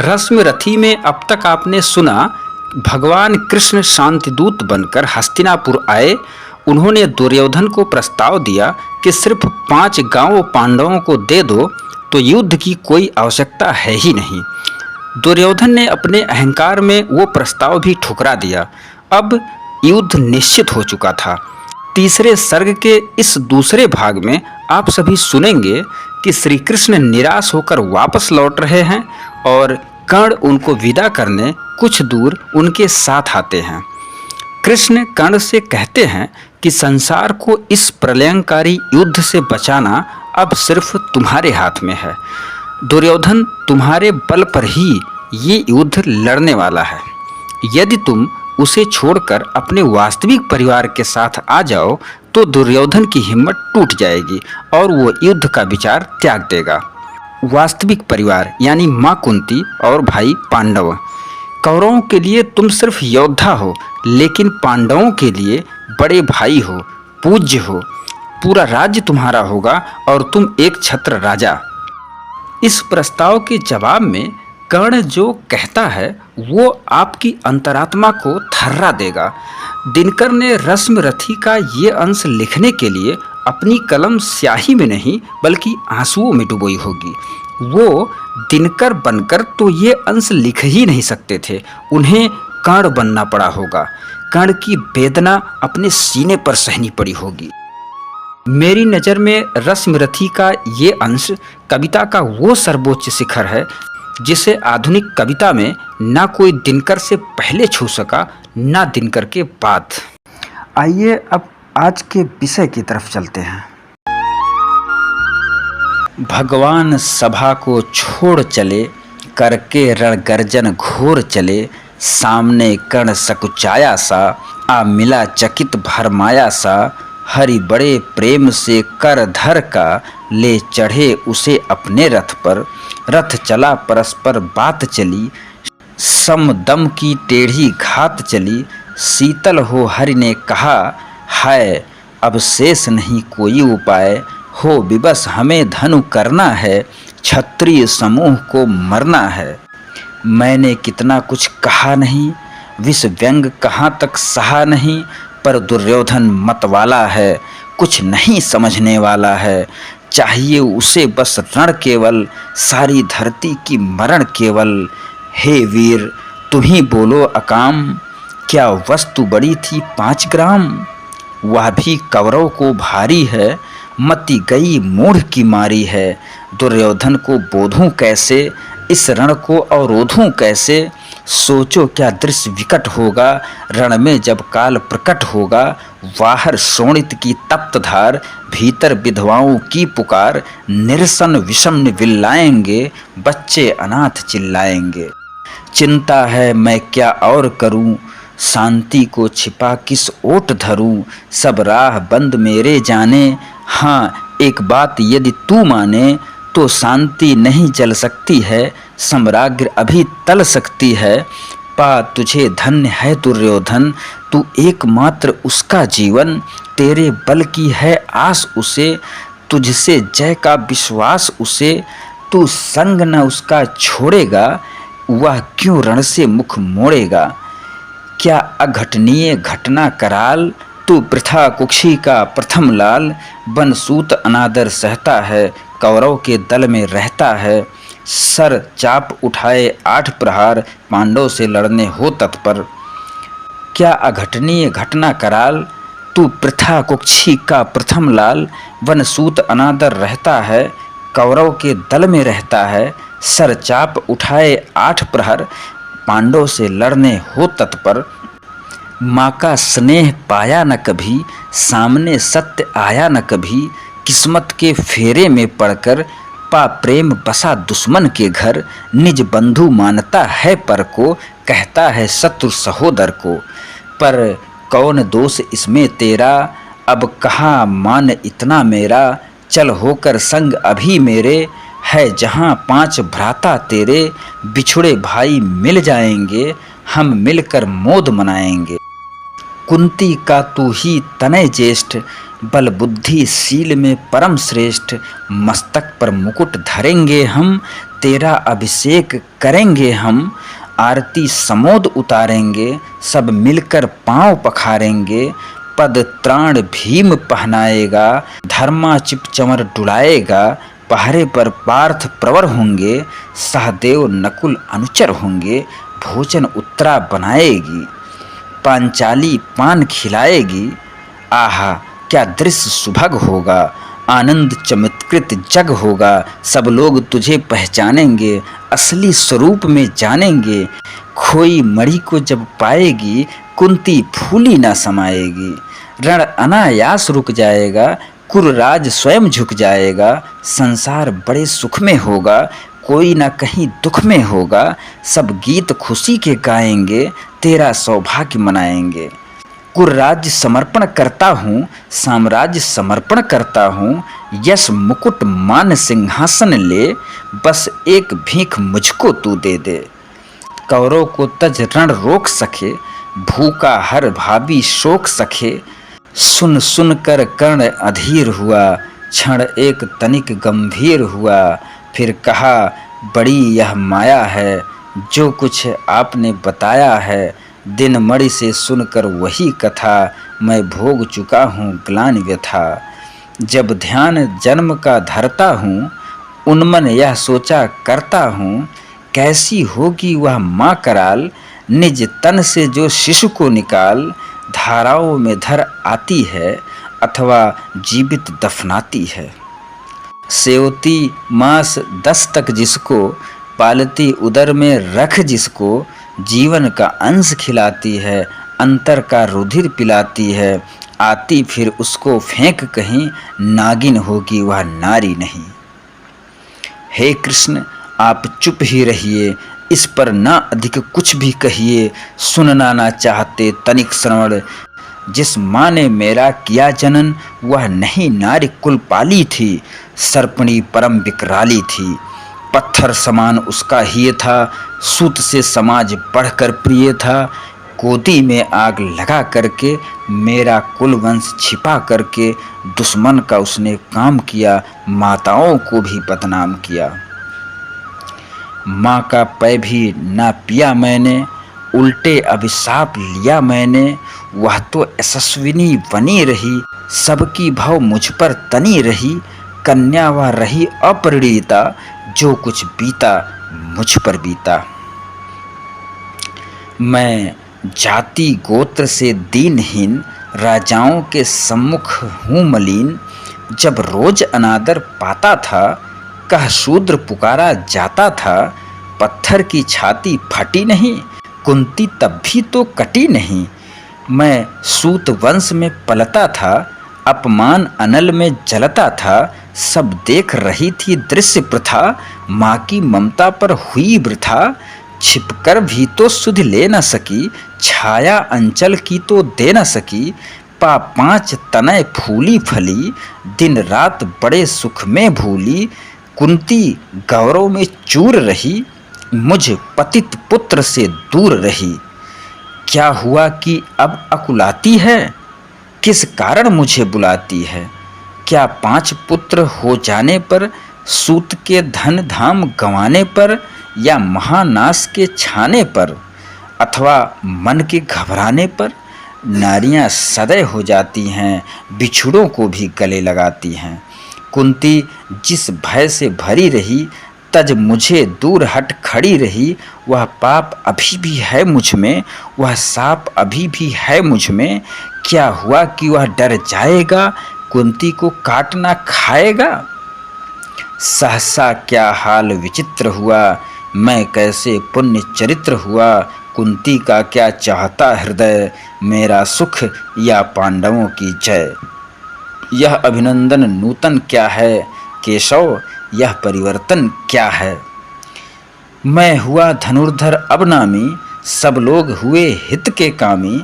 रश्मि में अब तक आपने सुना भगवान कृष्ण शांतिदूत बनकर हस्तिनापुर आए। उन्होंने दुर्योधन को प्रस्ताव दिया कि सिर्फ 5 गांव पांडवों को दे दो तो युद्ध की कोई आवश्यकता है ही नहीं। दुर्योधन ने अपने अहंकार में वो प्रस्ताव भी ठुकरा दिया। अब युद्ध निश्चित हो चुका था। तीसरे सर्ग के इस दूसरे भाग में आप सभी सुनेंगे कि श्री कृष्ण निराश होकर वापस लौट रहे हैं और कर्ण उनको विदा करने कुछ दूर उनके साथ आते हैं। कृष्ण कर्ण से कहते हैं कि संसार को इस प्रलयंकारी युद्ध से बचाना अब सिर्फ तुम्हारे हाथ में है। दुर्योधन तुम्हारे बल पर ही ये युद्ध लड़ने वाला है। यदि तुम उसे छोड़कर अपने वास्तविक परिवार के साथ आ जाओ तो दुर्योधन की हिम्मत टूट जाएगी और वो युद्ध का विचार त्याग देगा। वास्तविक परिवार यानी माँ कुंती और भाई पांडव। कौरवों के लिए तुम सिर्फ योद्धा हो, लेकिन पांडवों के लिए बड़े भाई हो, पूज्य हो। पूरा राज्य तुम्हारा होगा और तुम एक छत्र राजा। इस प्रस्ताव के जवाब में कर्ण जो कहता है वो आपकी अंतरात्मा को थर्रा देगा। दिनकर ने रश्मि का ये अंश लिखने के लिए अपनी कलम स्याही में नहीं बल्कि आंसुओं में डुबोई होगी। वो दिनकर बनकर तो ये अंश लिख ही नहीं सकते थे, उन्हें कर्ण बनना पड़ा होगा। कर्ण की वेदना अपने सीने पर सहनी पड़ी होगी। मेरी नज़र में रश्मि का ये अंश कविता का वो सर्वोच्च शिखर है जिसे आधुनिक कविता में ना कोई दिनकर से पहले छू सका ना दिनकर के बाद। आइए अब आज के विषय की तरफ चलते हैं। भगवान सभा को छोड़ चले, करके रण गर्जन घोर चले। सामने कर्ण सकुचाया सा, आ मिला चकित भरमाया सा। हरि बड़े प्रेम से कर धर का, ले चढ़े उसे अपने रथ पर। रथ चला परस्पर बात चली, सम दम की टेढ़ी घात चली। शीतल हो हरि ने कहा, हाय अब शेष नहीं कोई उपाय। हो विवश हमें धनु करना है, क्षत्रिय समूह को मरना है। मैंने कितना कुछ कहा नहीं, विष व्यंग कहाँ तक सहा नहीं। पर दुर्योधन मतवाला है, कुछ नहीं समझने वाला है। चाहिए उसे बस रण केवल, सारी धरती की मरण केवल। हे वीर तुम ही बोलो अकाम, क्या वस्तु बड़ी थी 5 ग्राम। वह भी कौरव को भारी है, मति गई मूढ़ की मारी है। दुर्योधन को बोधूं कैसे, इस रण को अवरोधूं कैसे। सोचो क्या दृश्य विकट होगा, रण में जब काल प्रकट होगा। बाहर शोणित की तप्त धार, भीतर विधवाओं की पुकार। निरसन विषम विल्लाएंगे, बच्चे अनाथ चिल्लाएंगे। चिंता है मैं क्या और करूं, शांति को छिपा किस ओट धरूं। सब राह बंद मेरे जाने, हाँ एक बात यदि तू माने। तो शांति नहीं जल सकती है, सम्राज्ञ अभी टल सकती है। पा तुझे धन्य है दुर्योधन, तू एकमात्र उसका जीवन। तेरे बल की है आस उसे, तुझसे जय का विश्वास उसे। तू संग न उसका छोड़ेगा, वह क्यों रण से मुख मोड़ेगा। क्या अघटनीय घटना कराल, तू प्रथा कुक्षी का प्रथम लाल। बनसूत अनादर सहता है, कौरव के दल में रहता है। सर चाप उठाए 8 प्रहार, पांडव से लड़ने हो तत्पर। क्या अघटनीय घटना कराल, तू प्रथा कुक्षी का प्रथम लाल। बनसूत अनादर रहता है, कौरव के दल में रहता है। सर चाप उठाए 8 प्रहर, पांडव से लड़ने हो तत्पर। माँ का स्नेह पाया न कभी, सामने सत्य आया न कभी। किस्मत के फेरे में पड़कर, पा प्रेम बसा दुश्मन के घर। निज बंधु मानता है पर को, कहता है शत्रु सहोदर को। पर कौन दोष इसमें तेरा, अब कहाँ मान इतना मेरा। चल होकर संग अभी मेरे, है जहाँ 5 भ्राता तेरे। बिछुड़े भाई मिल जाएंगे, हम मिलकर मोद मनाएंगे। कुंती का तू ही तनय ज्येष्ठ, बल बुद्धि शील में परम श्रेष्ठ। मस्तक पर मुकुट धरेंगे हम, तेरा अभिषेक करेंगे हम, आरती समोद उतारेंगे, सब मिलकर पांव पखारेंगे। पद त्राण भीम पहनाएगा, धर्मा चिप चमर डुलाएगा। पहरे पर पार्थ प्रवर होंगे, सहदेव नकुल अनुचर होंगे। भोजन उत्तरा बनाएगी, पांचाली पान खिलाएगी। आहा क्या दृश्य सुभग होगा, आनंद चमत्कृत जग होगा। सब लोग तुझे पहचानेंगे, असली स्वरूप में जानेंगे। खोई मणि को जब पाएगी, कुंती फूली ना समाएगी। रण अनायास रुक जाएगा, कुरराज स्वयं झुक जाएगा। संसार बड़े सुख में होगा, कोई ना कहीं दुख में होगा। सब गीत खुशी के गाएंगे, तेरा सौभाग्य मनाएंगे। कुरराज्य समर्पण करता हूँ, साम्राज्य समर्पण करता हूँ। यश मुकुट मान सिंहासन ले, बस एक भीख मुझको तू दे दे। कौरव को तज रण रोक सके, भूखा हर भावी शोक सके। सुन सुन कर कर्ण अधीर हुआ, क्षण एक तनिक गंभीर हुआ। फिर कहा बड़ी यह माया है, जो कुछ आपने बताया है। दिन मणि से सुनकर वही कथा, मैं भोग चुका हूँ ग्लानि व्यथा। जब ध्यान जन्म का धरता हूँ, उन्मन यह सोचा करता हूँ। कैसी होगी वह माँ कराल, निज तन से जो शिशु को निकाल। धाराओं में धर आती है, अथवा जीवित दफनाती है। सेवती मास 10 तक जिसको, पालती उदर में रख जिसको। जीवन का अंश खिलाती है, अंतर का रुधिर पिलाती है। आती फिर उसको फेंक कहीं, नागिन होगी वह नारी नहीं। हे कृष्ण आप चुप ही रहिए, इस पर ना अधिक कुछ भी कहिए। सुनना ना चाहते तनिक श्रवण, जिस माँ ने मेरा किया जनन, वह नहीं नारी कुल पाली थी। सर्पणी परम विकराली थी, पत्थर समान उसका हिय था। सूत से समाज बढ़कर प्रिय था। गोदी में आग लगा करके, मेरा कुल वंश छिपा करके। दुश्मन का उसने काम किया, माताओं को भी बदनाम किया। माँ का पै भी ना पिया मैंने, उल्टे अभिशाप लिया मैंने। वह तो यशस्विनी बनी रही, सबकी भव मुझ पर तनी रही। कन्या वह रही अपरिणीता, जो कुछ बीता मुझ पर बीता। मैं जाति गोत्र से दीनहीन, राजाओं के सम्मुख हूँ मलिन। जब रोज अनादर पाता था, कह शूद्र पुकारा जाता था। पत्थर की छाती फटी नहीं, कुंती तब भी तो कटी नहीं। मैं सूत वंश में पलता था, अपमान अनल में जलता था। सब देख रही थी दृश्य प्रथा, माँ की ममता पर हुई वृथा। छिपकर भी तो सुध ले न सकी, छाया अंचल की तो दे न सकी। 5 तनय फूली फली, दिन रात बड़े सुख में भूली। कुंती गौरव में चूर रही, मुझ पतित पुत्र से दूर रही। क्या हुआ कि अब अकुलाती है, किस कारण मुझे बुलाती है। क्या 5 पुत्र हो जाने पर, सूत के धन धाम गंवाने पर, या महानाश के छाने पर, अथवा मन के घबराने पर। नारियां सदै हो जाती हैं, बिछुड़ों को भी गले लगाती हैं। कुंती जिस भय से भरी रही, तज मुझे दूर हट खड़ी रही। वह पाप अभी भी है मुझ में, वह साप अभी भी है मुझ में। क्या हुआ कि वह डर जाएगा, कुंती को काटना खाएगा। सहसा क्या हाल विचित्र हुआ, मैं कैसे पुण्य चरित्र हुआ। कुंती का क्या चाहता हृदय, मेरा सुख या पांडवों की जय। यह अभिनंदन नूतन क्या है, केशव यह परिवर्तन क्या है। मैं हुआ धनुर्धर अब नामी, सब लोग हुए हित के कामी।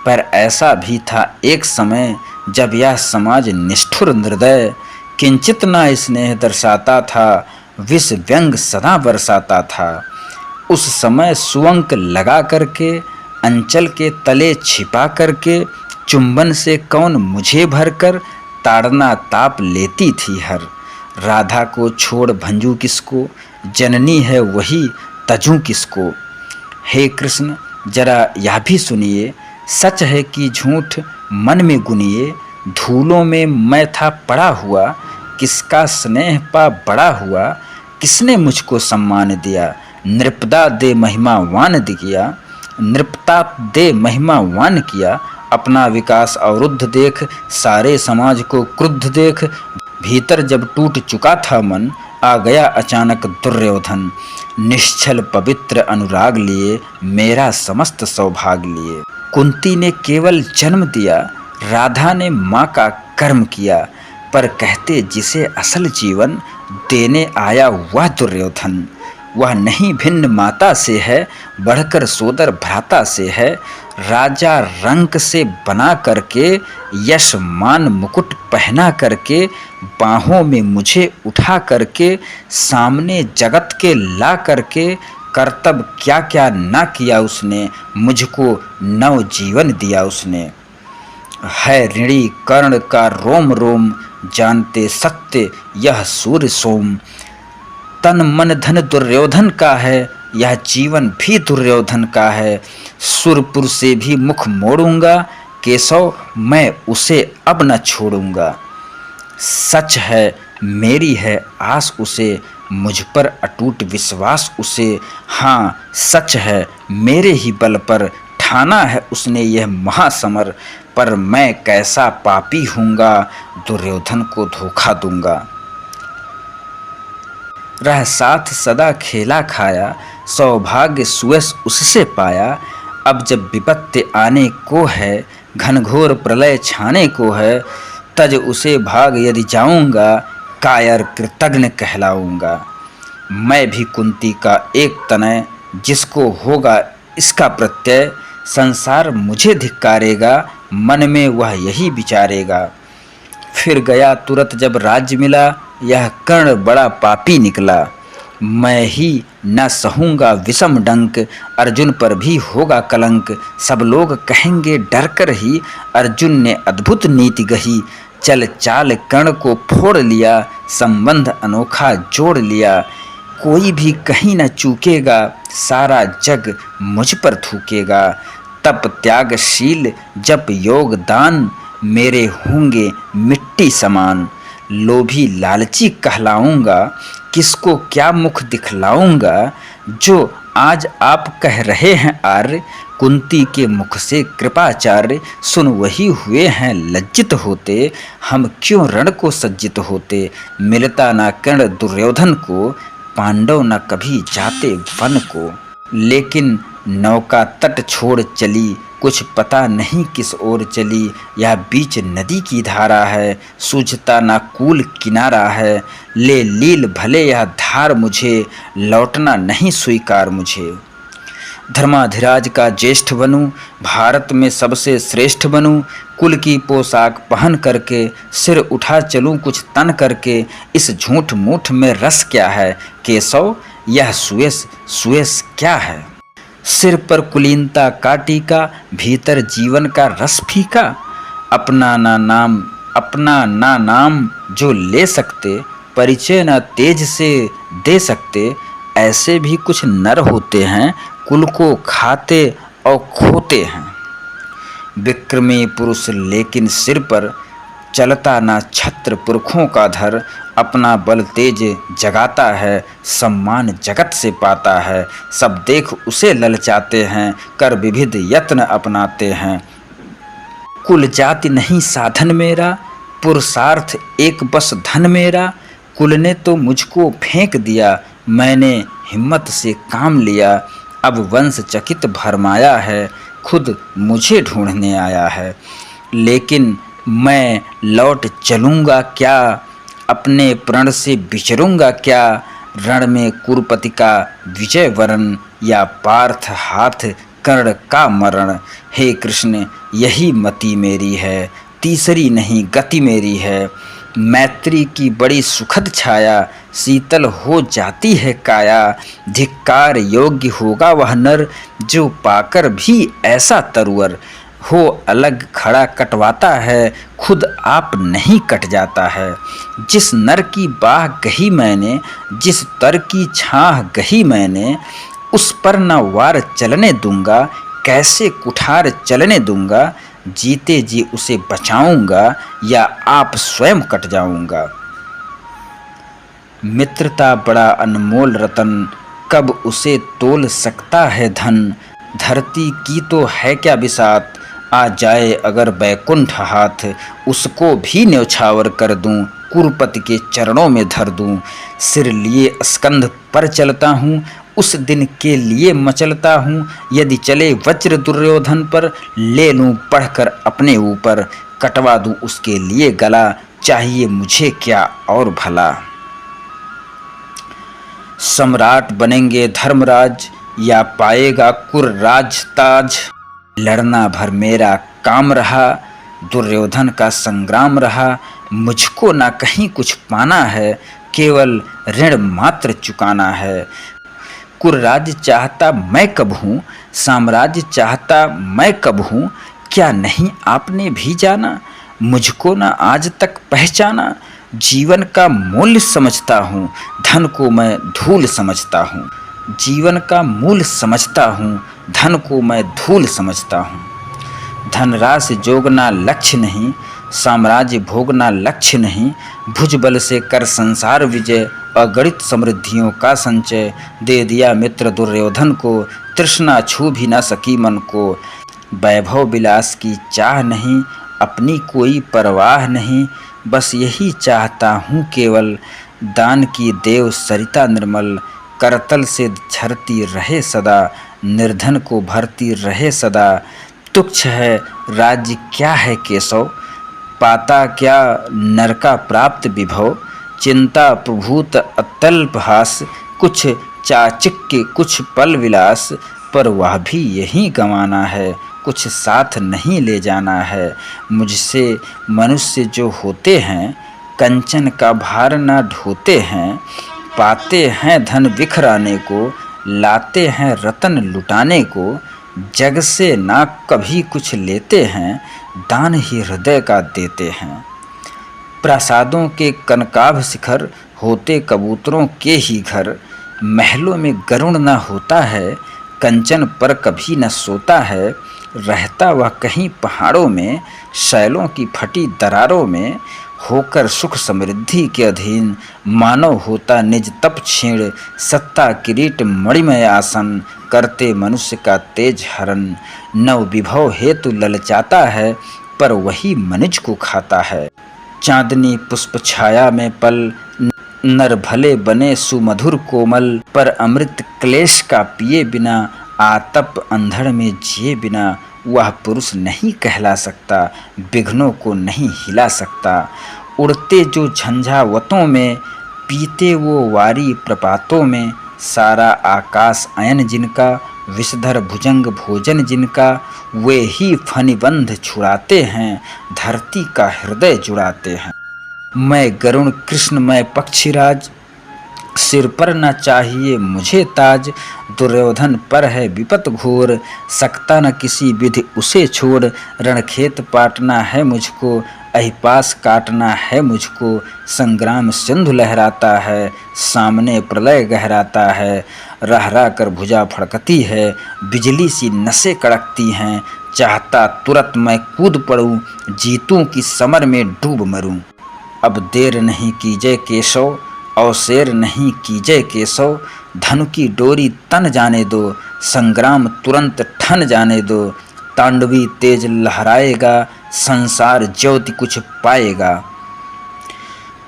पर ऐसा भी था एक समय, जब यह समाज निष्ठुर हृदय। किंचित ना स्नेह दर्शाता था, विष व्यंग सदा बरसाता था। उस समय सुअंक लगा करके, अंचल के तले छिपा करके। चुंबन से कौन मुझे भरकर, ताड़ना ताप लेती थी हर। राधा को छोड़ भंजू किसको, जननी है वही तजू किसको। हे कृष्ण जरा यह भी सुनिए, सच है कि झूठ मन में गुनिए। धूलों में मैं था पड़ा हुआ, किसका स्नेह पा बड़ा हुआ। किसने मुझको सम्मान दिया, नृपदा दे महिमा वान दिया। नृपता दे महिमा वान किया, अपना विकास अवरुद्ध देख, सारे समाज को क्रुद्ध देख। भीतर जब टूट चुका था मन, आ गया अचानक दुर्योधन। निश्चल पवित्र अनुराग लिए, मेरा समस्त सौभाग लिए। कुंती ने केवल जन्म दिया, राधा ने माँ का कर्म किया। पर कहते जिसे असल जीवन, देने आया वह दुर्योधन। वह नहीं भिन्न माता से है, बढ़कर सोदर भ्राता से है। राजा रंक से बना करके, यश मान मुकुट पहना करके, बाहों में मुझे उठा करके, सामने जगत के ला करके, कर्तव्य क्या क्या ना किया उसने, मुझको नव जीवन दिया उसने। है ऋणी कर्ण का रोम रोम, जानते सत्य यह सूर्य सोम। तन मन धन दुर्योधन का है, यह जीवन भी दुर्योधन का है। सुरपुर से भी मुख मोड़ूंगा, केशव मैं उसे अब न छोड़ूंगा। सच है मेरी है आस उसे, मुझ पर अटूट विश्वास उसे। हाँ सच है मेरे ही बल पर, ठाना है उसने यह महासमर। पर मैं कैसा पापी हूँगा, दुर्योधन को धोखा दूंगा। रह साथ सदा खेला खाया, सौभाग्य सुयस उससे पाया। अब जब विपत्ति आने को है, घनघोर प्रलय छाने को है, तज उसे भाग यदि जाऊंगा, कायर कृतज्ञ कहलाऊंगा। मैं भी कुंती का एक तनय, जिसको होगा इसका प्रत्यय। संसार मुझे धिक्कारेगा, मन में वह यही विचारेगा। फिर गया तुरंत जब राज्य मिला, यह कर्ण बड़ा पापी निकला। मैं ही न सहूँगा विषम डंक, अर्जुन पर भी होगा कलंक। सब लोग कहेंगे डर कर ही, अर्जुन ने अद्भुत नीति गही। चल चाल कर्ण को फोड़ लिया, संबंध अनोखा जोड़ लिया। कोई भी कहीं न चूकेगा, सारा जग मुझ पर थूकेगा। तप त्यागशील जप योग दान, मेरे होंगे मिट्टी समान। लोभी लालची कहलाऊंगा, किसको क्या मुख दिखलाऊंगा। जो आज आप कह रहे हैं आर्य, कुंती के मुख से कृपाचार्य। सुन वही हुए हैं लज्जित होते, हम क्यों रण को सज्जित होते। मिलता ना कर्ण दुर्योधन को, पांडव न कभी जाते वन को। लेकिन नौका तट छोड़ चली, कुछ पता नहीं किस ओर चली। यह बीच नदी की धारा है, सूझता ना कूल किनारा है। ले लील भले यह धार मुझे, लौटना नहीं स्वीकार मुझे। धर्माधिराज का ज्येष्ठ बनूं, भारत में सबसे श्रेष्ठ बनूं। कुल की पोशाक पहन करके, सिर उठा चलूं कुछ तन करके। इस झूठ मूठ में रस क्या है, केशव यह सुयस क्या है। सिर पर कुलीनता का टीका, भीतर जीवन का रस फीका। अपना ना नाम जो ले सकते, परिचय न तेज से दे सकते। ऐसे भी कुछ नर होते हैं, कुल को खाते और खोते हैं। विक्रमी पुरुष लेकिन सिर पर, चलता ना छत्र पुरखों का धर। अपना बल तेज जगाता है, सम्मान जगत से पाता है। सब देख उसे ललचाते हैं, कर विविध यत्न अपनाते हैं। कुल जाति नहीं साधन मेरा, पुरुषार्थ एक बस धन मेरा। कुल ने तो मुझको फेंक दिया, मैंने हिम्मत से काम लिया। अब वंश चकित भरमाया है, खुद मुझे ढूंढने आया है। लेकिन मैं लौट चलूँगा क्या, अपने प्रण से विचरूँगा क्या। रण में कुरुपति का विजय वरण, या पार्थ हाथ कर्ण का मरण। हे कृष्ण यही मति मेरी है, तीसरी नहीं गति मेरी है। मैत्री की बड़ी सुखद छाया, शीतल हो जाती है काया। धिक्कार योग्य होगा वह नर, जो पाकर भी ऐसा तरुवर। हो अलग खड़ा कटवाता है, खुद आप नहीं कट जाता है। जिस नर की बाह गही मैंने, जिस तर की छाह गही मैंने, उस पर न वार चलने दूंगा, कैसे कुठार चलने दूंगा। जीते जी उसे बचाऊंगा या आप स्वयं कट जाऊंगा। मित्रता बड़ा अनमोल रतन, कब उसे तोल सकता है धन। धरती की तो है क्या बिसात, आ जाए अगर बैकुंठ हाथ, उसको भी न्यौछावर कर दूं, कुरुपति के चरणों में धर दूं। सिर लिए स्कंध पर चलता हूँ, उस दिन के लिए मचलता हूँ। यदि चले वज्र दुर्योधन पर, ले लूं पढ़कर अपने ऊपर। कटवा दूं उसके लिए गला, चाहिए मुझे क्या और भला। सम्राट बनेंगे धर्मराज, या पाएगा कुर्राज ताज। लड़ना भर मेरा काम रहा, दुर्योधन का संग्राम रहा। मुझको ना कहीं कुछ पाना है, केवल ऋण मात्र चुकाना है। कुर्राज चाहता मैं कब हूँ, साम्राज्य चाहता मैं कब हूँ। क्या नहीं आपने भी जाना, मुझको ना आज तक पहचाना। जीवन का मूल्य समझता हूँ, धन को मैं धूल समझता हूँ। जीवन का मूल्य समझता हूँ, धन को मैं धूल समझता हूँ। धनराशि जोगना लक्ष्य नहीं, साम्राज्य भोगना लक्ष्य नहीं। भुजबल से कर संसार विजय, अगणित समृद्धियों का संचय। दे दिया मित्र दुर्योधन को, तृष्णा छू भी न सकी मन को। वैभव विलास की चाह नहीं, अपनी कोई परवाह नहीं। बस यही चाहता हूँ केवल, दान की देव सरिता निर्मल। करतल से झरती रहे सदा, निर्धन को भरती रहे सदा। तुच्छ है राज्य क्या है केशव, पाता क्या नर का प्राप्त विभव। चिंता प्रभूत अत्यल्पहास, कुछ चाचिक्य कुछ पल विलास। पर वह भी यही गंवाना है, कुछ साथ नहीं ले जाना है। मुझसे मनुष्य जो होते हैं, कंचन का भार न ढोते हैं। पाते हैं धन बिखराने को, लाते हैं रतन लुटाने को। जग से ना कभी कुछ लेते हैं, दान ही हृदय का देते हैं। प्रासादों के कनकाभ शिखर, होते कबूतरों के ही घर। महलों में गरुण न होता है, कंचन पर कभी न सोता है। रहता वह कहीं पहाड़ों में, शैलों की फटी दरारों में। होकर सुख समृद्धि के अधीन, मानव होता निज तप क्षीण। सत्ता किरीट मणिमय आसन, करते मनुष्य का तेज हरण। नव विभव हेतु ललचाता है, पर वही मनुज को खाता है। चांदनी पुष्प छाया में पल, नर भले बने सुमधुर कोमल। पर अमृत क्लेश का पिए बिना, आतप अंधड़ में जिए बिना। वह पुरुष नहीं कहला सकता, विघ्नों को नहीं हिला सकता। उड़ते जो झंझावतों में, पीते वो वारी प्रपातों में। सारा आकाश अयन जिनका, विषधर भुजंग भोजन जिनका। वे ही फनिबंध छुड़ाते हैं, धरती का हृदय जुड़ाते हैं। मैं गरुण कृष्ण मैं पक्षीराज, सिर पर न चाहिए मुझे ताज। दुर्योधन पर है विपत घोर, सकता न किसी विधि उसे छोड़। रणखेत पाटना है मुझको, अहिपास काटना है मुझको। संग्राम सिंधु लहराता है, सामने प्रलय गहराता है। रह रह कर भुजा फड़कती है, बिजली सी नसें कड़कती हैं। चाहता तुरंत मैं कूद पड़ूं, जीतूं कि समर में डूब मरूं। अब देर नहीं कीजिए केशव, अवसेर नहीं कीजिए केशव। धनु की डोरी तन जाने दो, संग्राम तुरंत ठन जाने दो। तांडवी तेज लहराएगा, संसार ज्योति कुछ पाएगा।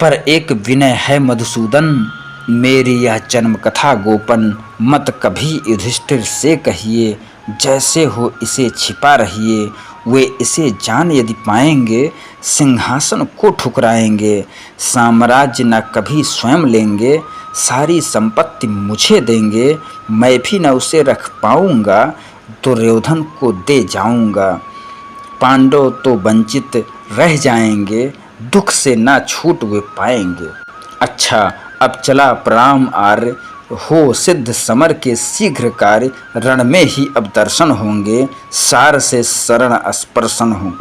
पर एक विनय है मधुसूदन, मेरी यह जन्म कथा गोपन। मत कभी युधिष्ठिर से कहिए, जैसे हो इसे छिपा रहिए। वे इसे जान यदि पाएंगे, सिंहासन को ठुकराएंगे। साम्राज्य न कभी स्वयं लेंगे, सारी संपत्ति मुझे देंगे। मैं भी न उसे रख पाऊंगा, दुर्योधन को दे जाऊंगा। पांडव तो वंचित रह जाएंगे, दुख से ना छूट वे पाएंगे। अच्छा अब चला प्रणाम आर्य, हो सिद्ध समर के शीघ्र कार्य, रण में ही अब दर्शन होंगे, सार से शरण स्पर्शन हो।